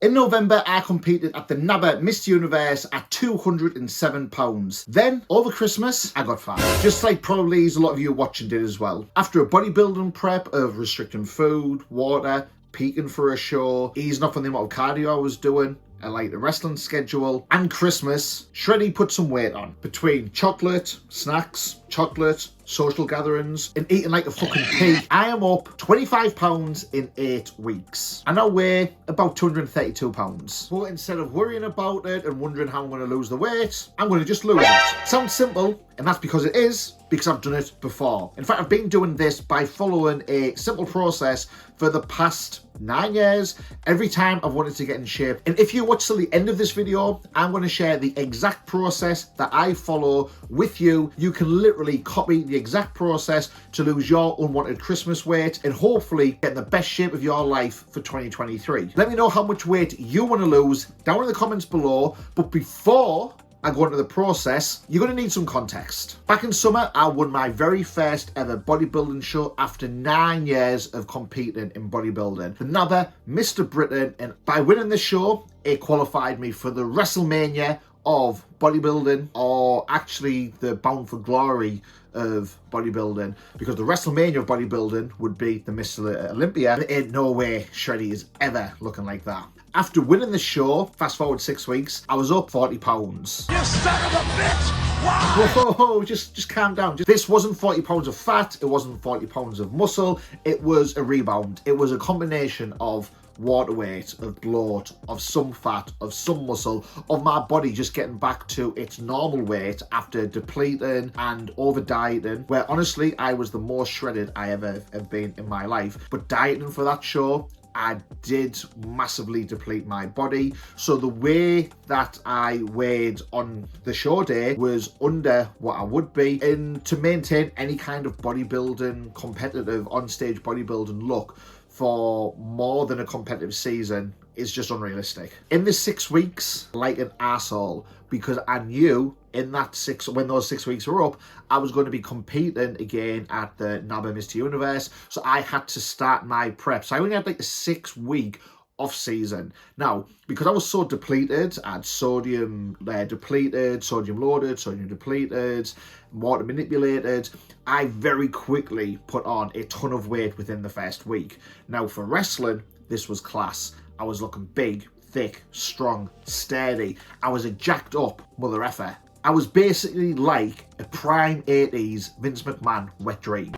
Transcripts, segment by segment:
In November, I competed at the NABBA Mr Universe at 207 pounds. Then, over Christmas, I got fat. Just like probably a lot of you watching did as well. After a bodybuilding prep of restricting food, water, peaking for a show, easing off on the amount of cardio I was doing, like the wrestling schedule, and Christmas, Shreddy put some weight on. Between chocolate, snacks, chocolate, social gatherings, and eating like a fucking pig, I am up 25 pounds in 8 weeks. I now weigh about 232 pounds. But instead of worrying about it and wondering how I'm going to lose the weight, I'm going to just lose it. Sounds simple, and that's because it is, because I've done it before. In fact, I've been doing this by following a simple process for the past 9 years, every time I've wanted to get in shape. And if you watch till the end of this video, I'm going to share the exact process that I follow with you. You can literally copy the exact process to lose your unwanted Christmas weight and hopefully get in the best shape of your life for 2023. Let me know how much weight you want to lose down in the comments below. But before I go into the process, you're going to need some context. Back in summer, I won my very first ever bodybuilding show after 9 years of competing in bodybuilding. The NABBA Mr Britain, and by winning this show, it qualified me for the WrestleMania of bodybuilding, or actually the Bound for Glory of bodybuilding, because the WrestleMania of bodybuilding would be the Mr Olympia. There ain't no way Shreddy is ever looking like that. After winning the show, fast forward 6 weeks, I was up 40 pounds. You son of a bitch! Why? Whoa, just calm down. This wasn't 40 pounds of fat, it wasn't 40 pounds of muscle, it was a rebound. It was a combination of water weight, of bloat, of some fat, of some muscle, of my body just getting back to its normal weight after depleting and over dieting, where honestly I was the most shredded I ever have been in my life. But dieting for that show, I did massively deplete my body. So the way that I weighed on the show day was under what I would be. And to maintain any kind of bodybuilding, competitive on-stage bodybuilding look for more than a competitive season is just unrealistic. In the 6 weeks, like an asshole, because I knew when those 6 weeks were up, I was going to be competing again at the NABBA Mr Universe. So I had to start my prep. So I only had like a 6 week off season. Now, because I was so depleted, I had sodium depleted, sodium loaded, sodium depleted, water manipulated, I very quickly put on a ton of weight within the first week. Now for wrestling, this was class. I was looking big, thick, strong, sturdy. I was a jacked up mother effer. I was basically like a prime 80s Vince McMahon wet dream.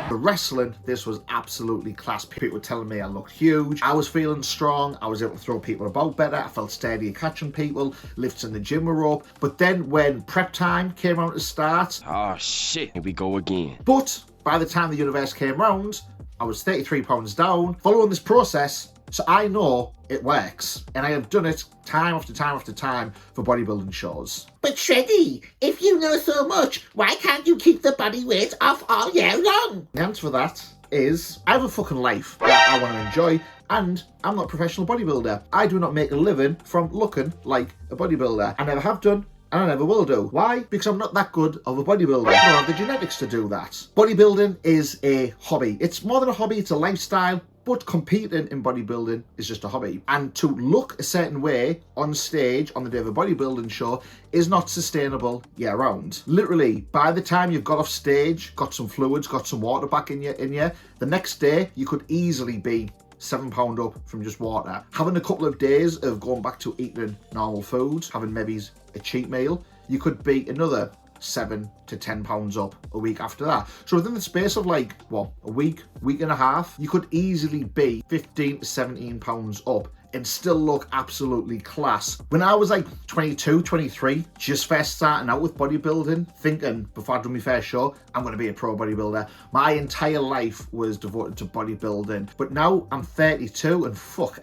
For wrestling, this was absolutely class. People were telling me I looked huge. I was feeling strong. I was able to throw people about better. I felt steady at catching people. Lifts in the gym were up. But then when prep time came around to start... Oh shit, here we go again. But by the time the universe came round, I was 33 pounds down. Following this process, so I know it works. And I have done it time after time after time for bodybuilding shows. But Shreddy, if you know so much, why can't you keep the body weight off all year long? The answer for that is, I have a fucking life that I want to enjoy, and I'm not a professional bodybuilder. I do not make a living from looking like a bodybuilder. I never have done, and I never will do. Why? Because I'm not that good of a bodybuilder. I don't have the genetics to do that. Bodybuilding is a hobby. It's more than a hobby, it's a lifestyle. But competing in bodybuilding is just a hobby. And to look a certain way on stage on the day of a bodybuilding show is not sustainable year round. Literally, by the time you've got off stage, got some fluids, got some water back in you, the next day you could easily be 7 pound up from just water. Having a couple of days of going back to eating normal food, having maybe a cheat meal, you could be another 7 to 10 pounds up a week after that. So within the space of like, what, a week and a half, you could easily be 15 to 17 pounds up and still look absolutely class. When I was like 22, 23, just first starting out with bodybuilding, thinking before I'd done my first show, I'm going to be a pro bodybuilder. My entire life was devoted to bodybuilding. But now I'm 32 and fuck,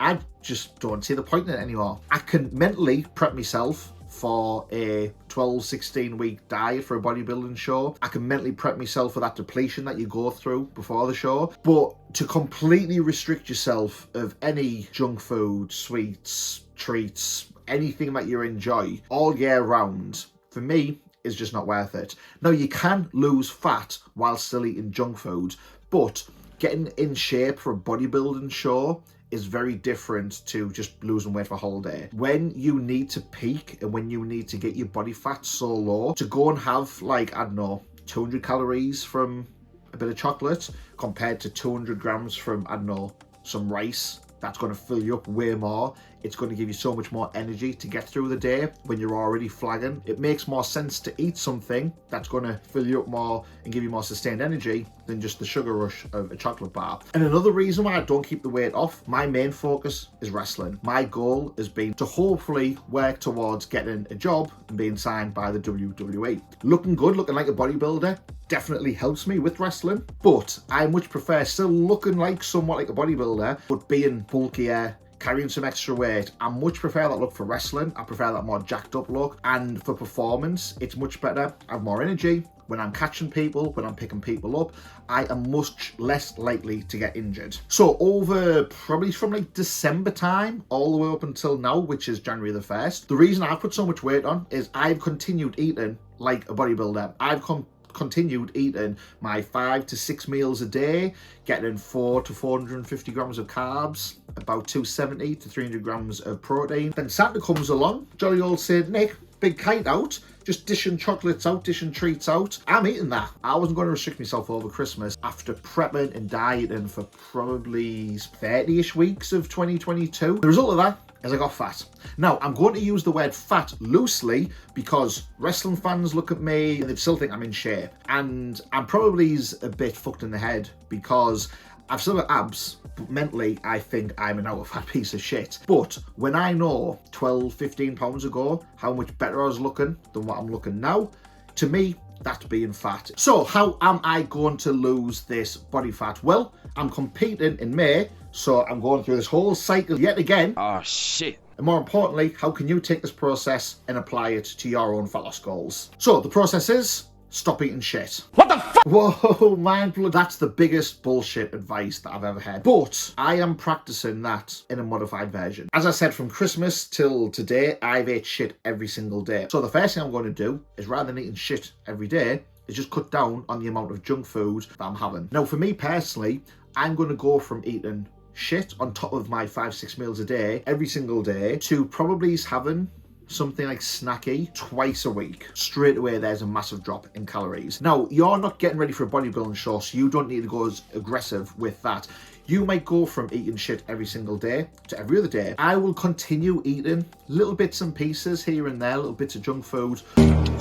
I just don't see the point in it anymore. I can mentally prep myself for a 12-16 week diet for a bodybuilding show. I can mentally prep myself for that depletion that you go through before the show. But to completely restrict yourself of any junk food, sweets, treats, anything that you enjoy all year round, for me, is just not worth it. Now, you can lose fat while still eating junk food, but getting in shape for a bodybuilding show is very different to just losing weight for a whole day. When you need to peak and when you need to get your body fat so low, to go and have like, I don't know, 200 calories from a bit of chocolate compared to 200 grams from, I don't know, some rice, that's going to fill you up way more. It's going to give you so much more energy to get through the day when you're already flagging. It makes more sense to eat something that's going to fill you up more and give you more sustained energy than just the sugar rush of a chocolate bar. And another reason why I don't keep the weight off, my main focus is wrestling. My goal has been to hopefully work towards getting a job and being signed by the WWE. Looking good, looking like a bodybuilder, definitely helps me with wrestling, but I much prefer still looking like somewhat like a bodybuilder, but being bulkier, carrying some extra weight. I much prefer that look for wrestling. I prefer that more jacked up look. And for performance, it's much better. I have more energy. When I'm catching people, when I'm picking people up, I am much less likely to get injured. So over probably from like December time all the way up until now, which is January the 1st, the reason I've put so much weight on is I've continued eating like a bodybuilder. I've continued eating my 5 to 6 meals a day, getting 4 to 450 grams of carbs, about 270 to 300 grams of protein. Then Santa comes along, jolly old Saint Nick, big kite out, just dishing chocolates out, dishing treats out. I'm eating that. I wasn't going to restrict myself over Christmas after prepping and dieting for probably 30-ish weeks of 2022. The result of that is I got fat. Now, I'm going to use the word fat loosely because wrestling fans look at me and they still think I'm in shape. And I'm probably a bit fucked in the head because I've still got abs, but mentally I think I'm an out of fat piece of shit. But when I know 12, 15 pounds ago how much better I was looking than what I'm looking now, to me, that's being fat. So how am I going to lose this body fat? Well, I'm competing in May, so I'm going through this whole cycle yet again. Oh, shit. And more importantly, how can you take this process and apply it to your own fat loss goals? So the process is stop eating shit. What the fuck? Whoa, mind blow. That's the biggest bullshit advice that I've ever had. But I am practicing that in a modified version. As I said, from Christmas till today, I've ate shit every single day. So the first thing I'm going to do is, rather than eating shit every day, is just cut down on the amount of junk food that I'm having. Now, for me personally, I'm going to go from eating shit on top of my 5-6 meals a day every single day to probably having something like snacky twice a week. Straight away, there's a massive drop in calories. Now, you're not getting ready for a bodybuilding show, so you don't need to go as aggressive with that. You might go from eating shit every single day to every other day. I will continue eating little bits and pieces here and there, little bits of junk food.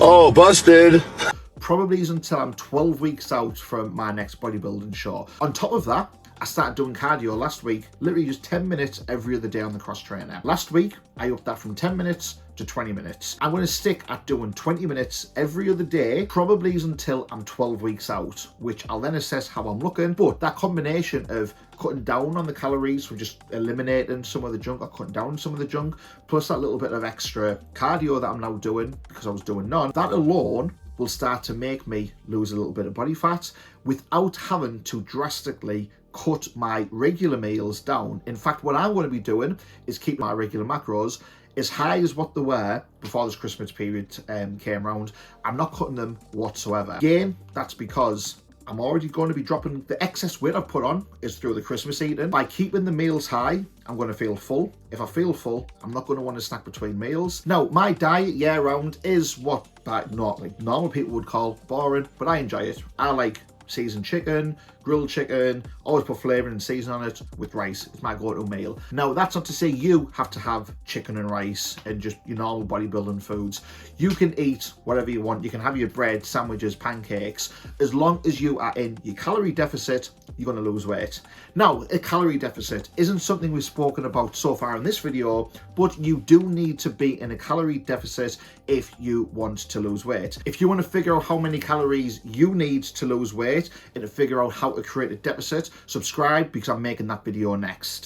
Oh, busted. Probably until I'm 12 weeks out from my next bodybuilding show. On top of that, I started doing cardio last week, literally just 10 minutes every other day on the cross trainer. Last week, I upped that from 10 minutes to 20 minutes. I'm going to stick at doing 20 minutes every other day, probably until I'm 12 weeks out, which I'll then assess how I'm looking. But that combination of cutting down on the calories from just eliminating some of the junk or cutting down some of the junk, plus that little bit of extra cardio that I'm now doing because I was doing none, that alone will start to make me lose a little bit of body fat without having to drastically cut my regular meals down. In fact, what I'm going to be doing is keep my regular macros as high as what they were before this Christmas period came around. I'm not cutting them whatsoever. Again, that's because I'm already going to be dropping the excess weight I've put on is through the Christmas eating. By keeping the meals high, I'm going to feel full. If I feel full, I'm not going to want to snack between meals. Now, my diet year round is what normal people would call boring, but I enjoy it. I like seasoned chicken, grilled chicken, always put flavour and season on it with rice. It's my go-to meal. Now, that's not to say you have to have chicken and rice and just your normal bodybuilding foods. You can eat whatever you want. You can have your bread, sandwiches, pancakes. As long as you are in your calorie deficit, you're going to lose weight. Now, a calorie deficit isn't something we've spoken about so far in this video, but you do need to be in a calorie deficit if you want to lose weight. If you want to figure out how many calories you need to lose weight and to figure out how to create a deficit, subscribe because I'm making that video next.